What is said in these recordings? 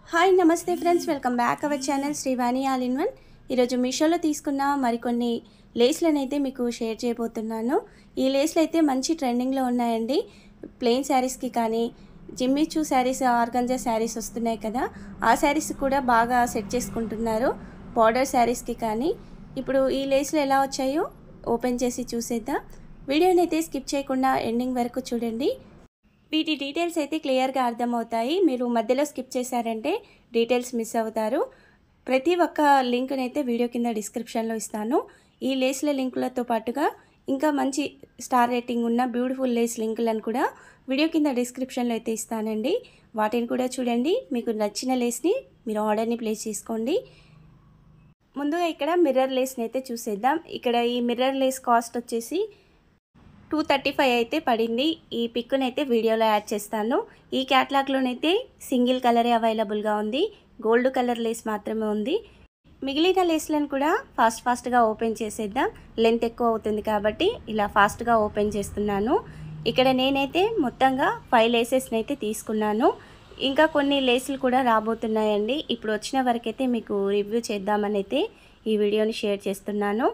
Hi నమస్తే friends, welcome back our channel Srivani all in one. ఈరోజు మీషోలో తీసుకున్న మరికొన్ని లేస్లను అయితే మీకు షేర్ చేయబోతున్నాను. ఈ లేస్లు అయితే మంచి ట్రెండింగ్లో ఉన్నాయండి. ప్లెయిన్ శారీస్కి కానీ జిమ్మిచూ శారీస్, ఆర్గంజా శారీస్ వస్తున్నాయి కదా, ఆ శారీస్ కూడా బాగా సెట్ చేసుకుంటున్నారు. బార్డర్ శారీస్కి కానీ ఇప్పుడు ఈ లేస్లు ఎలా వచ్చాయో ఓపెన్ చేసి చూసేద్దాం. వీడియోని అయితే స్కిప్ చేయకుండా ఎండింగ్ వరకు చూడండి. వీటి డీటెయిల్స్ అయితే క్లియర్గా అర్థమవుతాయి. మీరు మధ్యలో స్కిప్ చేశారంటే డీటెయిల్స్ మిస్ అవుతారు. ప్రతి ఒక్క లింక్ని అయితే వీడియో కింద డిస్క్రిప్షన్లో ఇస్తాను. ఈ లేస్ల లింకులతో పాటుగా ఇంకా మంచి స్టార్ రేటింగ్ ఉన్న బ్యూటిఫుల్ లేస్ లింకులను కూడా వీడియో కింద డిస్క్రిప్షన్లో అయితే ఇస్తానండి. వాటిని కూడా చూడండి. మీకు నచ్చిన లేస్ని మీరు ఆర్డర్ని ప్లేస్ చేసుకోండి. ముందుగా ఇక్కడ మిర్రర్ లేస్ని అయితే చూసేద్దాం. ఇక్కడ ఈ మిర్రర్ లేస్ కాస్ట్ వచ్చేసి 235 అయితే పడింది. ఈ పిక్ని అయితే వీడియోలో యాడ్ చేస్తాను. ఈ క్యాటలాగ్లోనైతే సింగిల్ కలరే అవైలబుల్గా ఉంది. గోల్డ్ కలర్ లేస్ మాత్రమే ఉంది. మిగిలిన లేస్లను కూడా ఫాస్ట్గా ఓపెన్ చేసేద్దాం. లెంత్ ఎక్కువ అవుతుంది కాబట్టి ఇలా ఫాస్ట్గా ఓపెన్ చేస్తున్నాను. ఇక్కడ నేనైతే మొత్తంగా 5 లేసెస్ని అయితే తీసుకున్నాను. ఇంకా కొన్ని లేసులు కూడా రాబోతున్నాయండి. ఇప్పుడు వచ్చిన వరకైతే మీకు రివ్యూ చేద్దామని అయితే ఈ వీడియోని షేర్ చేస్తున్నాను.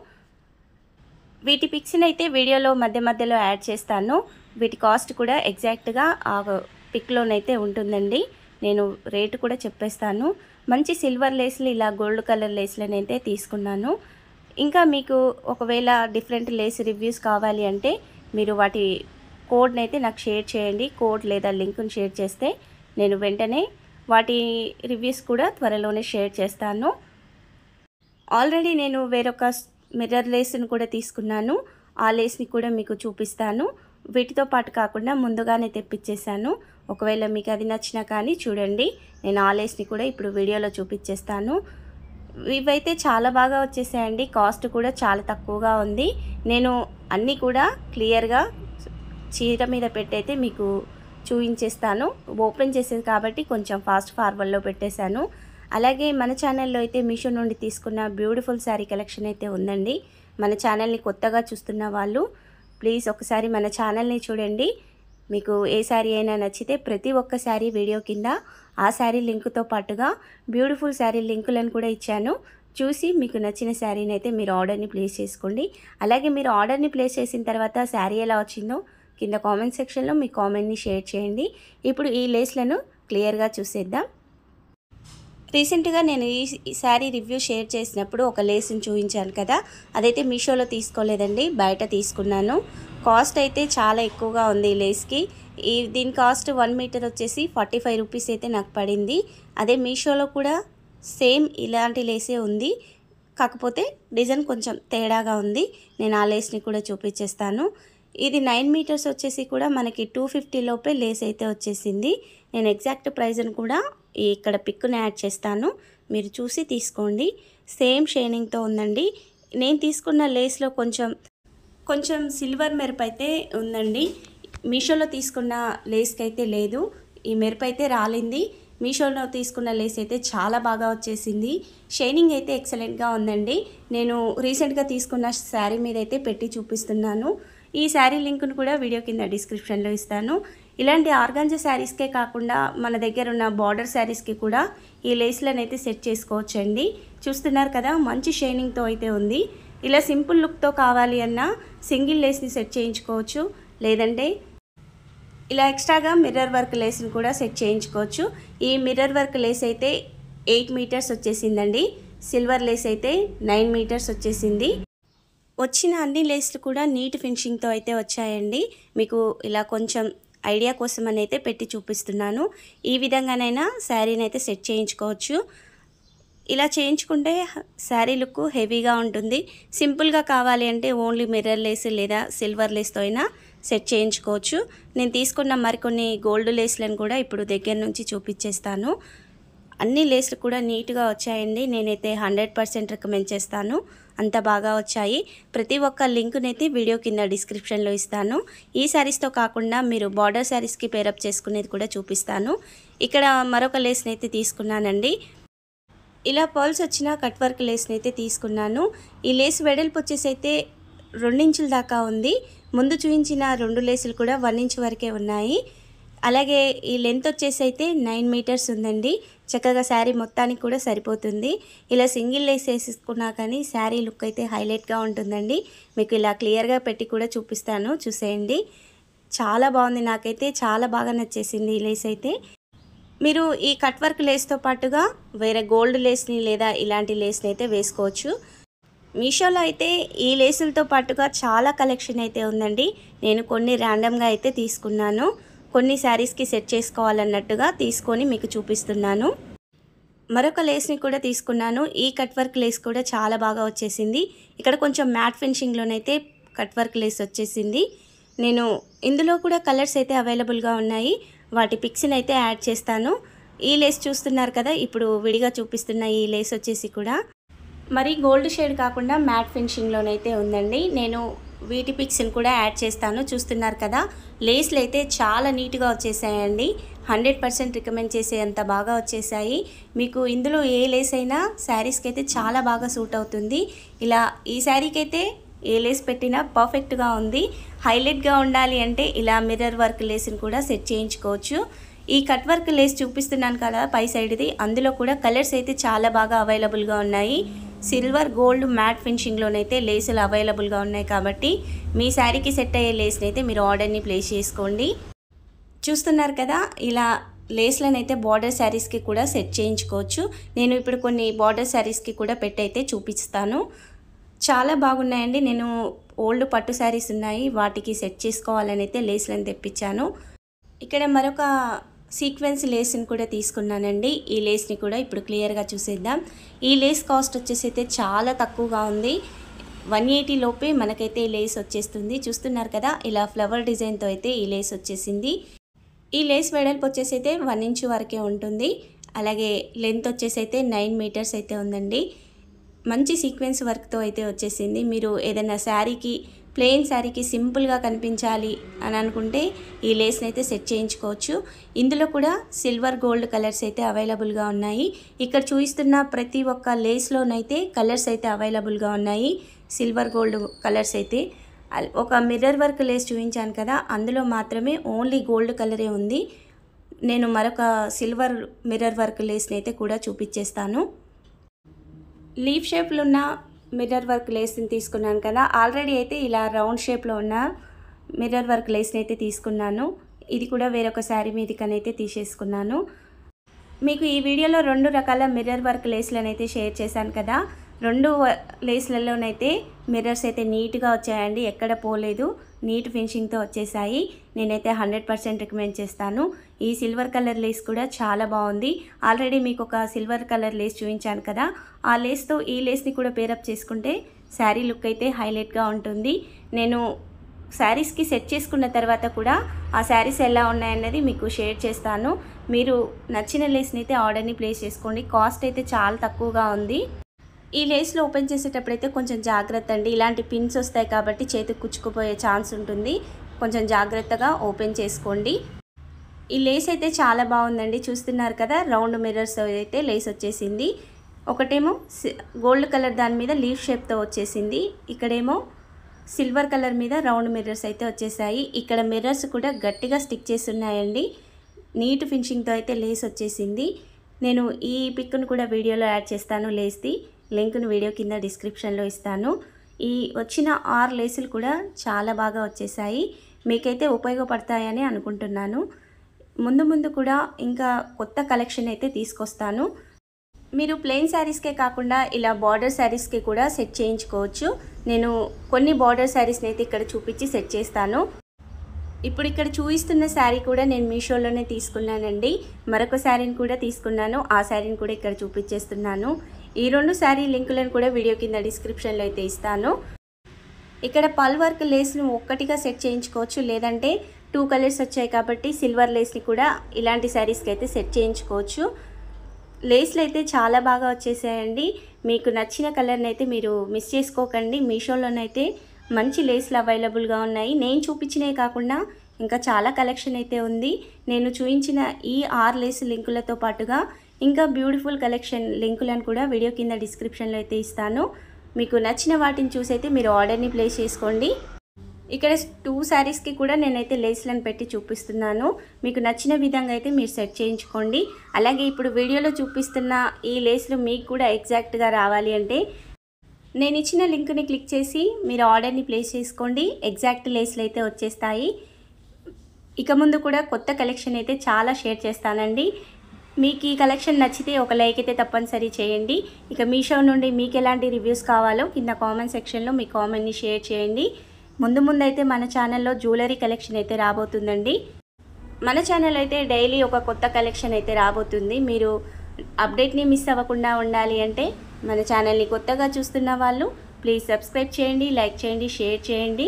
వీటి పిక్స్ని అయితే వీడియోలో మధ్యలో యాడ్ చేస్తాను. వీటి కాస్ట్ కూడా ఎగ్జాక్ట్గా ఆ పిక్లోనైతే ఉంటుందండి. నేను రేటు కూడా చెప్పేస్తాను. మంచి సిల్వర్ లేస్లు, ఇలా గోల్డ్ కలర్ లేస్లను అయితే తీసుకున్నాను. ఇంకా మీకు ఒకవేళ డిఫరెంట్ లేస్ రివ్యూస్ కావాలి అంటే మీరు వాటి కోడ్ని అయితే నాకు షేర్ చేయండి. కోడ్ లేదా లింక్ని షేర్ చేస్తే నేను వెంటనే వాటి రివ్యూస్ కూడా త్వరలోనే షేర్ చేస్తాను. ఆల్రెడీ నేను వేరొక మిర్రర్ లేస్ని కూడా తీసుకున్నాను. ఆ లేస్ని కూడా మీకు చూపిస్తాను. వీటితో పాటు కాకుండా ముందుగానే తెప్పించేసాను. ఒకవేళ మీకు అది నచ్చినా కానీ చూడండి, నేను ఆ లేస్ని కూడా ఇప్పుడు వీడియోలో చూపించేస్తాను. ఇవైతే చాలా బాగా వచ్చేసాయండి. కాస్ట్ కూడా చాలా తక్కువగా ఉంది. నేను అన్నీ కూడా క్లియర్గా చీర మీద పెట్టయితే మీకు చూపించేస్తాను. ఓపెన్ చేసేది కాబట్టి కొంచెం ఫాస్ట్ ఫార్వర్డ్లో పెట్టేశాను. అలాగే మన ఛానల్లో అయితే మీషో నుండి తీసుకున్న బ్యూటిఫుల్ శారీ కలెక్షన్ అయితే ఉందండి. మన ఛానల్ని కొత్తగా చూస్తున్న వాళ్ళు ప్లీజ్ ఒకసారి మన ఛానల్ని చూడండి. మీకు ఏ శారీ అయినా నచ్చితే ప్రతి ఒక్క శారీ వీడియో కింద ఆ శారీ లింకుతో పాటుగా బ్యూటిఫుల్ శారీ లింకులను కూడా ఇచ్చాను. చూసి మీకు నచ్చిన శారీని అయితే మీరు ఆర్డర్ని ప్లేస్ చేసుకోండి. అలాగే మీరు ఆర్డర్ని ప్లేస్ చేసిన తర్వాత శారీ ఎలా వచ్చిందో కింద కామెంట్ సెక్షన్లో మీ కామెంట్ని షేర్ చేయండి. ఇప్పుడు ఈ లేస్లను క్లియర్గా చూసేద్దాం. రీసెంట్గా నేను ఈ శారీ రివ్యూ షేర్ చేసినప్పుడు ఒక లేస్ని చూపించాను కదా, అదైతే మీషోలో తీసుకోలేదండి, బయట తీసుకున్నాను. కాస్ట్ అయితే చాలా ఎక్కువగా ఉంది ఈ లేస్కి. దీని కాస్ట్ 1 మీటర్ వచ్చేసి 45 రూపీస్ అయితే నాకు పడింది. అదే మీషోలో కూడా సేమ్ ఇలాంటి లేసే ఉంది, కాకపోతే డిజైన్ కొంచెం తేడాగా ఉంది. నేను ఆ లేస్ని కూడా చూపించేస్తాను. ఇది 9 మీటర్స్ వచ్చేసి కూడా మనకి 250 లోపే లేస్ అయితే వచ్చేసింది. నేను ఎగ్జాక్ట్ ప్రైస్ని కూడా ఇక్కడ పిక్ని యాడ్ చేస్తాను, మీరు చూసి తీసుకోండి. సేమ్ షైనింగ్తో ఉందండి. నేను తీసుకున్న లేస్లో కొంచెం సిల్వర్ మెరుపు అయితే ఉందండి. మీషోలో తీసుకున్న లేస్కి అయితే లేదు. ఈ మెరుపు అయితే రాలింది. మీషోలో తీసుకున్న లేస్ అయితే చాలా బాగా వచ్చేసింది. షైనింగ్ అయితే ఎక్సలెంట్గా ఉందండి. నేను రీసెంట్గా తీసుకున్న శారీ మీద అయితే పెట్టి చూపిస్తున్నాను. ఈ శారీ లింక్ను కూడా వీడియో కింద డిస్క్రిప్షన్లో ఇస్తాను. ఇలాంటి ఆర్గాంజా శారీస్కే కాకుండా మన దగ్గర ఉన్న బార్డర్ శారీస్కి కూడా ఈ లేస్లను అయితే సెట్ చేసుకోవచ్చండి. చూస్తున్నారు కదా, మంచి షైనింగ్తో అయితే ఉంది. ఇలా సింపుల్ లుక్తో కావాలి అన్నా సింగిల్ లేస్ని సెట్ చేయించుకోవచ్చు, లేదంటే ఇలా ఎక్స్ట్రాగా మిర్రర్ వర్క్ లేస్ని కూడా సెట్ చేయించుకోవచ్చు. ఈ మిర్రర్ వర్క్ లేస్ అయితే 8 మీటర్స్ వచ్చేసిందండి. సిల్వర్ లేస్ అయితే 9 మీటర్స్ వచ్చేసింది. వచ్చిన అన్ని లేస్లు కూడా నీట్ ఫినిషింగ్తో అయితే వచ్చాయండి. మీకు ఇలా కొంచెం ఐడియా కోసం అని అయితే పెట్టి చూపిస్తున్నాను. ఈ విధంగానైనా శారీని అయితే సెట్ చేయించుకోవచ్చు. ఇలా చేయించుకుంటే శారీ లుక్ హెవీగా ఉంటుంది. సింపుల్గా కావాలి అంటే ఓన్లీ మిర్రర్ లేస్ లేదా సిల్వర్ లేస్తో అయినా సెట్ చేయించుకోవచ్చు. నేను తీసుకున్న మరికొన్ని గోల్డ్ లేస్లను కూడా ఇప్పుడు దగ్గర నుంచి చూపించేస్తాను. అన్ని లేస్లు కూడా నీట్గా వచ్చాయండి. నేనైతే 100% రికమెండ్ చేస్తాను. అంత బాగా వచ్చాయి. ప్రతి ఒక్క లింక్ని అయితే వీడియో కింద డిస్క్రిప్షన్లో ఇస్తాను. ఈ శారీస్తో కాకుండా మీరు బార్డర్ శారీస్కి పేరప్ చేసుకునేది కూడా చూపిస్తాను. ఇక్కడ మరొక లేస్ని అయితే తీసుకున్నానండి. ఇలా పర్ల్స్ వచ్చిన కట్ వర్క్ లేస్ని అయితే తీసుకున్నాను. ఈ లేస్ వెడల్పు వచ్చేసి అయితే 2 ఇంచుల దాకా ఉంది. ముందు చూపించిన 2 లేసులు కూడా 1 ఇంచ్ వరకే ఉన్నాయి. అలాగే ఈ లెంత్ వచ్చేసి అయితే 9 మీటర్స్ ఉందండి. చక్కగా శారీ మొత్తానికి కూడా సరిపోతుంది. ఇలా సింగిల్ లేస్ వేసుకున్నా కానీ శారీ లుక్ అయితే హైలైట్గా ఉంటుందండి. మీకు ఇలా క్లియర్గా పెట్టి కూడా చూపిస్తాను, చూసేయండి. చాలా బాగుంది, నాకైతే చాలా బాగా నచ్చేసింది ఈ లేస్ అయితే. మీరు ఈ కట్ వర్క్ లేస్తో పాటుగా వేరే గోల్డ్ లేస్ని లేదా ఇలాంటి లేస్ని అయితే వేసుకోవచ్చు. మీషోలో అయితే ఈ లేసులతో పాటుగా చాలా కలెక్షన్ అయితే ఉందండి. నేను కొన్ని ర్యాండమ్గా అయితే తీసుకున్నాను, కొన్ని శారీస్కి సెట్ చేసుకోవాలన్నట్టుగా తీసుకొని మీకు చూపిస్తున్నాను. మరొక లేస్ని కూడా తీసుకున్నాను. ఈ కట్ వర్క్ లేస్ కూడా చాలా బాగా వచ్చేసింది. ఇక్కడ కొంచెం మ్యాట్ ఫినిషింగ్లోనైతే కట్ వర్క్ లేస్ వచ్చేసింది. నేను ఇందులో కూడా కలర్స్ అయితే అవైలబుల్గా ఉన్నాయి, వాటి పిక్స్ని అయితే యాడ్ చేస్తాను. ఈ లేస్ చూస్తున్నారు కదా, ఇప్పుడు విడిగా చూపిస్తున్న ఈ లేస్ వచ్చేసి కూడా మరి గోల్డ్ షేడ్ కాకుండా మ్యాట్ ఫినిషింగ్లోనైతే ఉందండి. నేను వీటి పిక్స్ని కూడా యాడ్ చేస్తాను. చూస్తున్నారు కదా, లేస్లు అయితే చాలా నీట్గా వచ్చేసాయండి. 100% రికమెండ్ చేసేంత బాగా వచ్చేసాయి. మీకు ఇందులో ఏ లేస్ అయినా శారీస్కి అయితే చాలా బాగా సూట్ అవుతుంది. ఇలా ఈ శారీకి అయితే ఏ లేస్ పెట్టినా పర్ఫెక్ట్గా ఉంది. హైలైట్గా ఉండాలి అంటే ఇలా మిర్రర్ వర్క్ లేస్ని కూడా సెట్ చేయించుకోవచ్చు. ఈ కట్ వర్క్ లేస్ చూపిస్తున్నాను కదా పై సైడ్ది, అందులో కూడా కలర్స్ అయితే చాలా బాగా అవైలబుల్గా ఉన్నాయి. సిల్వర్ గోల్డ్ మ్యాట్ ఫినిషింగ్లోనైతే లేసులు అవైలబుల్గా ఉన్నాయి కాబట్టి మీ శారీకి సెట్ అయ్యే లేస్ని అయితే మీరు ఆర్డర్ని ప్లేస్ చేసుకోండి. చూస్తున్నారు కదా, ఇలా లేస్లను అయితే బార్డర్ శారీస్కి కూడా సెట్ చేయించుకోవచ్చు. నేను ఇప్పుడు కొన్ని బార్డర్ శారీస్కి కూడా పెట్టి అయితే చూపిస్తాను. చాలా బాగున్నాయండి. నేను ఓల్డ్ పట్టు శారీస్ ఉన్నాయి, వాటికి సెట్ చేసుకోవాలని అయితే లేస్లను తెప్పించాను. ఇక్కడ మరొక సీక్వెన్స్ లేస్ని కూడా తీసుకున్నానండి. ఈ లేస్ని కూడా ఇప్పుడు క్లియర్గా చూసేద్దాం. ఈ లేస్ కాస్ట్ వచ్చేసి అయితే చాలా తక్కువగా ఉంది. 180 లోపే మనకైతే ఈ లేస్ వచ్చేస్తుంది. చూస్తున్నారు కదా, ఇలా ఫ్లవర్ డిజైన్తో అయితే ఈ లేస్ వచ్చేసింది. ఈ లేస్ వెడల్పు వచ్చేసి అయితే 1 ఇంచ్ వరకే ఉంటుంది. అలాగే లెంత్ వచ్చేసి అయితే 9 మీటర్స్ అయితే ఉందండి. మంచి సీక్వెన్స్ వర్క్తో అయితే వచ్చేసింది. మీరు ఏదైనా శారీకి, ప్లెయిన్ శారీకి సింపుల్గా కనిపించాలి అని అనుకుంటే ఈ లేస్ని అయితే సెట్ చేయించుకోవచ్చు. ఇందులో కూడా సిల్వర్ గోల్డ్ కలర్స్ అయితే అవైలబుల్గా ఉన్నాయి. ఇక్కడ చూపిస్తున్న ప్రతి ఒక్క లేస్లోనైతే కలర్స్ అయితే అవైలబుల్గా ఉన్నాయి. సిల్వర్ గోల్డ్ కలర్స్ అయితే, ఒక మిర్రర్ వర్క్ లేస్ చూపించాను కదా, అందులో మాత్రమే ఓన్లీ గోల్డ్ కలరే ఉంది. నేను మరొక సిల్వర్ మిర్రర్ వర్క్ లేస్ని అయితే కూడా చూపించేస్తాను. లీఫ్ షేప్లో ఉన్న మిర్రర్ వర్క్ లేస్ని తీసుకున్నాను కదా, ఆల్రెడీ అయితే ఇలా రౌండ్ షేప్లో ఉన్న మిర్రర్ వర్క్ లేస్ని అయితే తీసుకున్నాను. ఇది కూడా వేరొక శారీ మీదకనైతే తీసేసుకున్నాను. మీకు ఈ వీడియోలో 2 రకాల మిర్రర్ వర్క్ లేస్లను అయితే షేర్ చేశాను కదా, 2 లేస్లలోనైతే మిర్రర్స్ అయితే నీట్గా వచ్చాయండి, ఎక్కడ పోలేదు, నీట్ ఫినిషింగ్తో వచ్చేసాయి. నేనైతే 100% రికమెండ్ చేస్తాను. ఈ సిల్వర్ కలర్ లేస్ కూడా చాలా బాగుంది. ఆల్రెడీ మీకు ఒక సిల్వర్ కలర్ లేస్ చూపించాను కదా, ఆ లేస్తో ఈ లేస్ని కూడా పేరప్ చేసుకుంటే శారీ లుక్ అయితే హైలైట్గా ఉంటుంది. నేను శారీస్కి సెట్ చేసుకున్న తర్వాత కూడా ఆ శారీస్ ఎలా ఉన్నాయన్నది మీకు షేర్ చేస్తాను. మీరు నచ్చిన లేస్ని అయితే ఆర్డర్ని ప్లేస్ చేసుకోండి. కాస్ట్ అయితే చాలా తక్కువగా ఉంది. ఈ లేస్లో ఓపెన్ చేసేటప్పుడైతే కొంచెం జాగ్రత్త అండి, ఇలాంటి పిన్స్ వస్తాయి కాబట్టి చేతికి కుచ్చుకుపోయే ఛాన్స్ ఉంటుంది. కొంచెం జాగ్రత్తగా ఓపెన్ చేసుకోండి. ఈ లేస్ అయితే చాలా బాగుందండి. చూస్తున్నారు కదా, రౌండ్ మిర్రర్స్ అయితే లేస్ వచ్చేసింది. ఒకటేమో గోల్డ్ కలర్ దాని మీద లీఫ్ షేప్తో వచ్చేసింది, ఇక్కడేమో సిల్వర్ కలర్ మీద రౌండ్ మిర్రర్స్ అయితే వచ్చేసాయి. ఇక్కడ మిర్రర్స్ కూడా గట్టిగా స్టిక్ చేసి ఉన్నాయండి. నీట్ ఫినిషింగ్తో అయితే లేస్ వచ్చేసింది. నేను ఈ పిక్ను కూడా వీడియోలో యాడ్ చేస్తాను, లేస్ది లింక్ను వీడియో కింద డిస్క్రిప్షన్లో ఇస్తాను. ఈ వచ్చిన 6 లేసులు కూడా చాలా బాగా వచ్చేసాయి, మీకైతే ఉపయోగపడతాయని అనుకుంటున్నాను. ముందు కూడా ఇంకా కొత్త కలెక్షన్ అయితే తీసుకొస్తాను. మీరు ప్లెయిన్ శారీస్కే కాకుండా ఇలా బార్డర్ శారీస్కి కూడా సెట్ చేయించుకోవచ్చు. నేను కొన్ని బార్డర్ శారీస్ని అయితే ఇక్కడ చూపించి సెట్ చేస్తాను. ఇప్పుడు ఇక్కడ చూపిస్తున్న శారీ కూడా నేను మీషోలోనే తీసుకున్నానండి. మరొక శారీని కూడా తీసుకున్నాను, ఆ శారీని కూడా ఇక్కడ చూపించేస్తున్నాను. ఈ 2 శారీ లింకులను కూడా వీడియో కింద డిస్క్రిప్షన్లో అయితే ఇస్తాను. ఇక్కడ పల్ వర్క్ లేస్ను ఒక్కటిగా సెట్ చేయించుకోవచ్చు, లేదంటే 2 కలర్స్ వచ్చాయి కాబట్టి సిల్వర్ లేస్ని కూడా ఇలాంటి శారీస్కి అయితే సెట్ చేయించుకోవచ్చు. లేస్లు అయితే చాలా బాగా వచ్చేసాయండి. మీకు నచ్చిన కలర్ని అయితే మీరు మిస్ చేసుకోకండి. మీషోలోనైతే మంచి లేస్లు అవైలబుల్గా ఉన్నాయి. నేను చూపించినవి కాకుండా ఇంకా చాలా కలెక్షన్ అయితే ఉంది. నేను చూపించిన ఈ 6 లేస్ లింకులతో పాటుగా ఇంకా బ్యూటిఫుల్ కలెక్షన్ లింకులను కూడా వీడియో కింద డిస్క్రిప్షన్లో అయితే ఇస్తాను. మీకు నచ్చిన వాటిని చూసి అయితే మీరు ఆర్డర్ని ప్లేస్ చేసుకోండి. ఇక్కడ 2 శారీస్కి కూడా నేనైతే లేస్లను పెట్టి చూపిస్తున్నాను. మీకు నచ్చిన విధంగా అయితే మీరు సెట్ చేయించుకోండి. అలాగే ఇప్పుడు వీడియోలో చూపిస్తున్న ఈ లేస్లు మీకు కూడా ఎగ్జాక్ట్గా రావాలి అంటే నేను ఇచ్చిన లింక్ని క్లిక్ చేసి మీరు ఆర్డర్ని ప్లేస్ చేసుకోండి. ఎగ్జాక్ట్ లేస్లు అయితే వచ్చేస్తాయి. ఇక ముందు కూడా కొత్త కలెక్షన్ అయితే చాలా షేర్ చేస్తానండి. మీకు ఈ కలెక్షన్ నచ్చితే ఒక లైక్ అయితే తప్పనిసరి చేయండి. ఇక మీషో నుండి మీకు ఎలాంటి రివ్యూస్ కావాలో కింద కామెంట్ సెక్షన్లో మీ కామెంట్ని షేర్ చేయండి. ముందు అయితే మన ఛానల్లో జ్యువెలరీ కలెక్షన్ అయితే రాబోతుందండి. మన ఛానల్ అయితే డైలీ ఒక కొత్త కలెక్షన్ అయితే రాబోతుంది. మీరు అప్డేట్ని మిస్ అవ్వకుండా ఉండాలి అంటే మన ఛానల్ని కొత్తగా చూస్తున్న వాళ్ళు ప్లీజ్ సబ్స్క్రైబ్ చేయండి, లైక్ చేయండి, షేర్ చేయండి.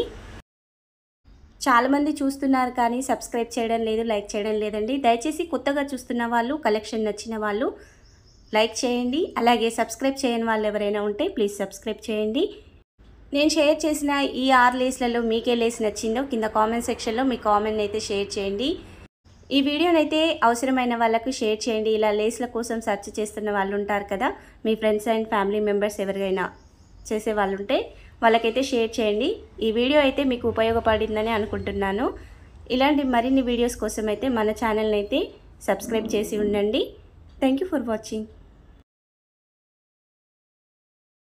చాలామంది చూస్తున్నారు కానీ సబ్స్క్రైబ్ చేయడం లేదు, లైక్ చేయడం లేదండి. దయచేసి కొత్తగా చూస్తున్న వాళ్ళు, కలెక్షన్ నచ్చిన వాళ్ళు లైక్ చేయండి. అలాగే సబ్స్క్రైబ్ చేయని వాళ్ళు ఎవరైనా ఉంటే ప్లీజ్ సబ్స్క్రైబ్ చేయండి. నేను షేర్ చేసిన ఈ 6 లేస్లలో మీకే లేస్ నచ్చిందో కింద కామెంట్ సెక్షన్లో మీ కామెంట్ని అయితే షేర్ చేయండి. ఈ వీడియోనైతే అవసరమైన వాళ్ళకు షేర్ చేయండి. ఇలా లేస్ల కోసం సెర్చ్ చేస్తున్న వాళ్ళు ఉంటారు కదా, మీ ఫ్రెండ్స్ అండ్ ఫ్యామిలీ మెంబర్స్ ఎవరికైనా చేసే వాళ్ళు ఉంటే వాళ్ళకైతే షేర్ చేయండి. ఈ వీడియో అయితే మీకు ఉపయోగపడిందని అనుకుంటున్నాను. ఇలాంటి మరిన్ని వీడియోస్ కోసం అయితే మన ఛానల్ని అయితే సబ్స్క్రైబ్ చేసి ఉండండి. Thank you for watching.